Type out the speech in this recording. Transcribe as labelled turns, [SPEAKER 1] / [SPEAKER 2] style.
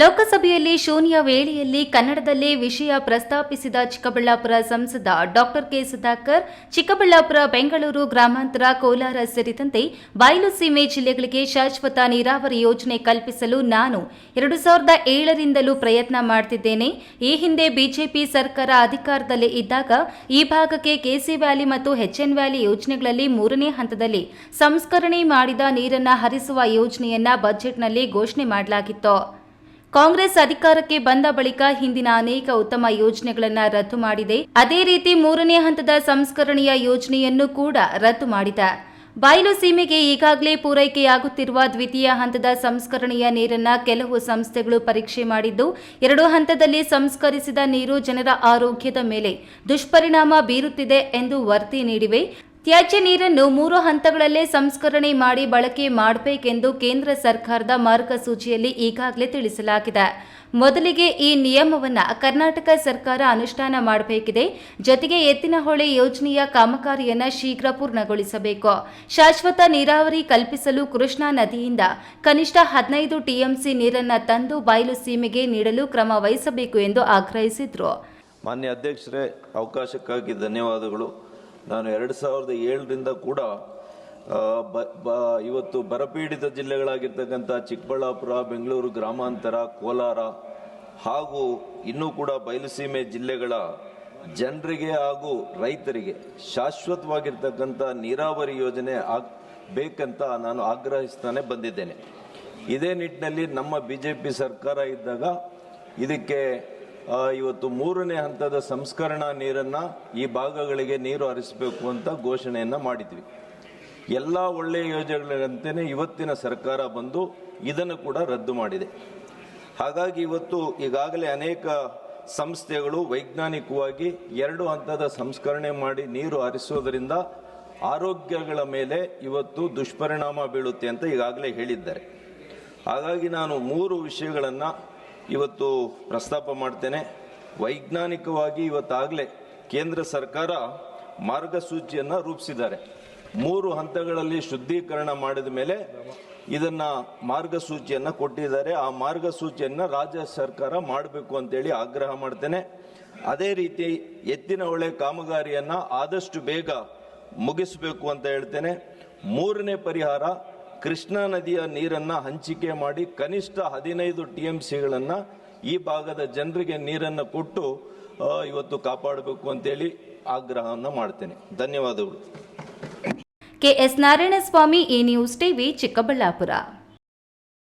[SPEAKER 1] ಲೋಕಸಭೆಯಲ್ಲಿ ಶೂನ್ಯ ವೇಳೆಯಲ್ಲಿ ಕನ್ನಡದಲ್ಲೇ ವಿಷಯ ಪ್ರಸ್ತಾಪಿಸಿದ ಚಿಕ್ಕಬಳ್ಳಾಪುರ ಸಂಸದ ಡಾಕ್ಟರ್ ಕೆ ಸುಧಾಕರ್, ಚಿಕ್ಕಬಳ್ಳಾಪುರ, ಬೆಂಗಳೂರು ಗ್ರಾಮಾಂತರ, ಕೋಲಾರ ಸೇರಿದಂತೆ ಬಯಲು ಸೀಮೆ ಜಿಲ್ಲೆಗಳಿಗೆ ಶಾಶ್ವತ ನೀರಾವರಿ ಯೋಜನೆ ಕಲ್ಪಿಸಲು ನಾನು 2007ರಿಂದಲೂ ಪ್ರಯತ್ನ ಮಾಡುತ್ತಿದ್ದೇನೆ. ಈ ಹಿಂದೆ ಬಿಜೆಪಿ ಸರ್ಕಾರ ಅಧಿಕಾರದಲ್ಲಿ ಇದ್ದಾಗ ಈ ಭಾಗಕ್ಕೆ ಕೆಸಿ ವ್ಯಾಲಿ ಮತ್ತು ಎಚ್ಎನ್ ವ್ಯಾಲಿ ಯೋಜನೆಗಳಲ್ಲಿ 3ನೇ ಹಂತದಲ್ಲಿ ಸಂಸ್ಕರಣೆ ಮಾಡಿದ ನೀರನ್ನು ಹರಿಸುವ ಯೋಜನೆಯನ್ನ ಬಜೆಟ್ನಲ್ಲಿ ಘೋಷಣೆ ಮಾಡಲಾಗಿತ್ತು. ಕಾಂಗ್ರೆಸ್ ಅಧಿಕಾರಕ್ಕೆ ಬಂದ ಬಳಿಕ ಹಿಂದಿನ ಅನೇಕ ಉತ್ತಮ ಯೋಜನೆಗಳನ್ನು ರದ್ದು ಮಾಡಿದೆ. ಅದೇ ರೀತಿ 3ನೇ ಹಂತದ ಸಂಸ್ಕರಣೆಯ ಯೋಜನೆಯನ್ನು ಕೂಡ ರದ್ದು ಮಾಡಿದೆ. ಬಯಲು ಸೀಮೆಗೆ ಈಗಾಗಲೇ ಪೂರೈಕೆಯಾಗುತ್ತಿರುವ ದ್ವಿತೀಯ ಹಂತದ ಸಂಸ್ಕರಣೆಯ ನೀರನ್ನು ಕೆಲವು ಸಂಸ್ಥೆಗಳು ಪರೀಕ್ಷೆ ಮಾಡಿದ್ದು, 2 ಹಂತದಲ್ಲಿ ಸಂಸ್ಕರಿಸಿದ ನೀರು ಜನರ ಆರೋಗ್ಯದ ಮೇಲೆ ದುಷ್ಪರಿಣಾಮ ಬೀರುತ್ತಿದೆ ಎಂದು ವರದಿ ನೀಡಿವೆ. ತ್ಯಾಜ್ಯ ನೀರನ್ನು 3 ಹಂತಗಳಲ್ಲೇ ಸಂಸ್ಕರಣೆ ಮಾಡಿ ಬಳಕೆ ಮಾಡಬೇಕೆಂದು ಕೇಂದ್ರ ಸರ್ಕಾರದ ಮಾರ್ಗಸೂಚಿಯಲ್ಲಿ ಈಗಾಗಲೇ ತಿಳಿಸಲಾಗಿದೆ. ಮೊದಲಿಗೆ ಈ ನಿಯಮವನ್ನು ಕರ್ನಾಟಕ ಸರ್ಕಾರ ಅನುಷ್ಠಾನ ಮಾಡಬೇಕಿದೆ. ಜೊತೆಗೆ ಎತ್ತಿನಹೊಳೆ ಯೋಜನೆಯ ಕಾಮಗಾರಿಯನ್ನು ಶೀಘ್ರ ಪೂರ್ಣಗೊಳಿಸಬೇಕು. ಶಾಶ್ವತ ನೀರಾವರಿ ಕಲ್ಪಿಸಲು ಕೃಷ್ಣಾ ನದಿಯಿಂದ ಕನಿಷ್ಠ 15 ಟಿಎಂಸಿ ನೀರನ್ನು ತಂದು ಬಯಲು ಸೀಮೆಗೆ ನೀಡಲು ಕ್ರಮ ವಹಿಸಬೇಕು ಎಂದು ಆಗ್ರಹಿಸಿದರು.
[SPEAKER 2] ಮಾನ್ಯ ಅಧ್ಯಕ್ಷರೇ, ಅವಕಾಶಕ್ಕಾಗಿ ಧನ್ಯವಾದಗಳು. ನಾನು 2007ರಿಂದ ಕೂಡ ಇವತ್ತು ಬರಪೀಡಿತ ಜಿಲ್ಲೆಗಳಾಗಿರ್ತಕ್ಕಂಥ ಚಿಕ್ಕಬಳ್ಳಾಪುರ, ಬೆಂಗಳೂರು ಗ್ರಾಮಾಂತರ, ಕೋಲಾರ ಹಾಗೂ ಇನ್ನೂ ಕೂಡ ಬಯಲುಸೀಮೆ ಜಿಲ್ಲೆಗಳ ಜನರಿಗೆ ಹಾಗೂ ರೈತರಿಗೆ ಶಾಶ್ವತವಾಗಿರ್ತಕ್ಕಂಥ ನೀರಾವರಿ ಯೋಜನೆ ಬೇಕಂತ ನಾನು ಆಗ್ರಹಿಸ್ತಾನೆ ಬಂದಿದ್ದೇನೆ. ಇದೇ ನಿಟ್ಟಿನಲ್ಲಿ ನಮ್ಮ ಬಿಜೆಪಿ ಸರ್ಕಾರ ಇದ್ದಾಗ ಇದಕ್ಕೆ ಇವತ್ತು 3ನೇ ಹಂತದ ಸಂಸ್ಕರಣಾ ನೀರನ್ನು ಈ ಭಾಗಗಳಿಗೆ ನೀರು ಹರಿಸಬೇಕು ಅಂತ ಘೋಷಣೆಯನ್ನು ಮಾಡಿದ್ವಿ. ಎಲ್ಲ ಒಳ್ಳೆಯ ಯೋಜನೆಗಳಂತೆಯೇ ಇವತ್ತಿನ ಸರ್ಕಾರ ಬಂದು ಇದನ್ನು ಕೂಡ ರದ್ದು ಮಾಡಿದೆ. ಹಾಗಾಗಿ ಇವತ್ತು ಈಗಾಗಲೇ ಅನೇಕ ಸಂಸ್ಥೆಗಳು ವೈಜ್ಞಾನಿಕವಾಗಿ 2 ಹಂತದ ಸಂಸ್ಕರಣೆ ಮಾಡಿ ನೀರು ಹರಿಸೋದರಿಂದ ಆರೋಗ್ಯಗಳ ಮೇಲೆ ಇವತ್ತು ದುಷ್ಪರಿಣಾಮ ಬೀಳುತ್ತೆ ಅಂತ ಈಗಾಗಲೇ ಹೇಳಿದ್ದಾರೆ. ಹಾಗಾಗಿ ನಾನು 3 ವಿಷಯಗಳನ್ನು ಇವತ್ತು ಪ್ರಸ್ತಾಪ ಮಾಡ್ತೇನೆ. ವೈಜ್ಞಾನಿಕವಾಗಿ ಇವತ್ತಾಗಲೇ ಕೇಂದ್ರ ಸರ್ಕಾರ ಮಾರ್ಗಸೂಚಿಯನ್ನು ರೂಪಿಸಿದ್ದಾರೆ. 3 ಹಂತಗಳಲ್ಲಿ ಶುದ್ಧೀಕರಣ ಮಾಡಿದ ಮೇಲೆ ಇದನ್ನು ಮಾರ್ಗಸೂಚಿಯನ್ನು ಕೊಟ್ಟಿದ್ದಾರೆ. ಆ ಮಾರ್ಗಸೂಚಿಯನ್ನು ರಾಜ್ಯ ಸರ್ಕಾರ ಮಾಡಬೇಕು ಅಂತೇಳಿ ಆಗ್ರಹ ಮಾಡ್ತೇನೆ. ಅದೇ ರೀತಿ ಎತ್ತಿನಹೊಳೆ ಕಾಮಗಾರಿಯನ್ನು ಆದಷ್ಟು ಬೇಗ ಮುಗಿಸಬೇಕು ಅಂತ ಹೇಳ್ತೇನೆ. 3ನೇ ಪರಿಹಾರ, ಕೃಷ್ಣಾ ನದಿಯ ನೀರನ್ನು ಹಂಚಿಕೆ ಮಾಡಿ ಕನಿಷ್ಠ 15 ಟಿಎಂಸಿಗಳನ್ನು ಈ ಭಾಗದ ಜನರಿಗೆ ನೀರನ್ನು ಕೊಟ್ಟು ಇವತ್ತು ಕಾಪಾಡಬೇಕು ಅಂತೇಳಿ ಆಗ್ರಹವನ್ನು ಮಾಡ್ತೇನೆ. ಧನ್ಯವಾದಗಳು.
[SPEAKER 1] KS Narayanaswamy, A news TV, Chikkaballapur.